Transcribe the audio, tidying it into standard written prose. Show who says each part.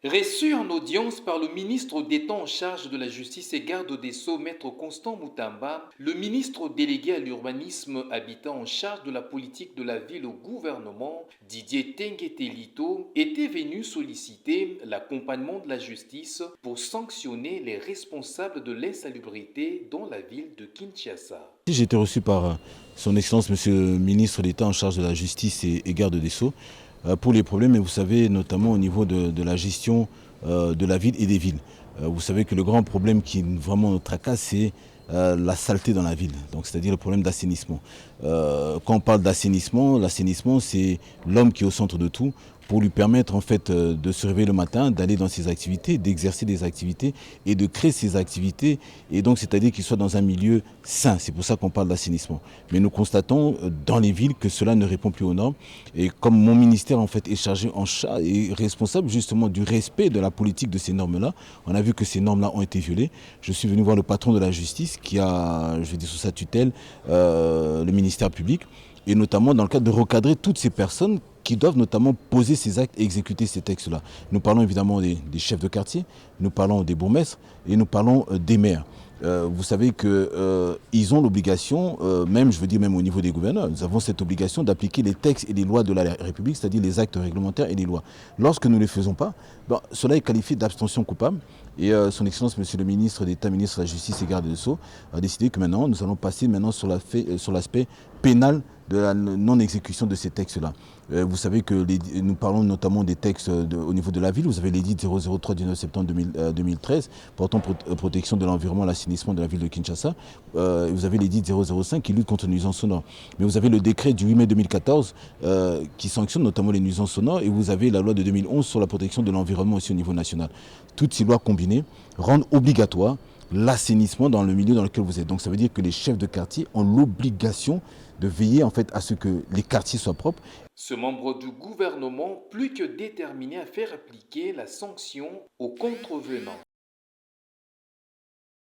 Speaker 1: Reçu en audience par le ministre d'État en charge de la Justice et garde des Sceaux, Maître Constant Moutamba, le ministre délégué à l'urbanisme habitant en charge de la politique de la ville au gouvernement, Didier Tenguetelito, était venu solliciter l'accompagnement de la justice pour sanctionner les responsables de l'insalubrité dans la ville de Kinshasa.
Speaker 2: J'ai été reçu par son Excellence Monsieur le ministre d'État en charge de la justice et garde des Sceaux pour les problèmes, et vous savez, notamment au niveau de la gestion de la ville et des villes. Vous savez que le grand problème qui vraiment nous tracasse, c'est la saleté dans la ville, donc c'est-à-dire le problème d'assainissement. Quand on parle d'assainissement, l'assainissement, c'est l'homme qui est au centre de tout, pour lui permettre en fait de se réveiller le matin, d'aller dans ses activités, d'exercer des activités et de créer ses activités, et donc c'est-à-dire qu'il soit dans un milieu sain. C'est pour ça qu'on parle d'assainissement. Mais nous constatons dans les villes que cela ne répond plus aux normes, et comme mon ministère en fait est chargé et responsable justement du respect de la politique de ces normes-là, on a vu que ces normes-là ont été violées. Je suis venu voir le patron de la justice qui a, je vais dire sous sa tutelle, le ministère public, et notamment dans le cadre de recadrer toutes ces personnes qui doivent notamment poser ces actes et exécuter ces textes-là. Nous parlons évidemment des chefs de quartier, nous parlons des bourgmestres et nous parlons des maires. Vous savez qu'ils ont l'obligation, même je veux dire même au niveau des gouverneurs, nous avons cette obligation d'appliquer les textes et les lois de la République, c'est-à-dire les actes réglementaires et les lois. Lorsque nous ne les faisons pas, cela est qualifié d'abstention coupable. Et son Excellence, Monsieur le ministre d'État, ministre de la Justice et garde des Sceaux, a décidé que maintenant, nous allons passer maintenant sur l'aspect pénal de la non-exécution de ces textes-là. Vous savez que nous parlons notamment des textes au niveau de la ville. Vous avez l'édit 003 du 9 septembre 2013 portant protection de l'environnement et l'assainissement de la ville de Kinshasa. Vous avez l'édit 005 qui lutte contre les nuisances sonores. Mais vous avez le décret du 8 mai 2014 qui sanctionne notamment les nuisances sonores, et vous avez la loi de 2011 sur la protection de l'environnement aussi au niveau national. Toutes ces lois combinées rendent obligatoire l'assainissement dans le milieu dans lequel vous êtes. Donc ça veut dire que les chefs de quartier ont l'obligation de veiller en fait à ce que les quartiers soient propres.
Speaker 1: Ce membre du gouvernement plus que déterminé à faire appliquer la sanction aux contrevenants.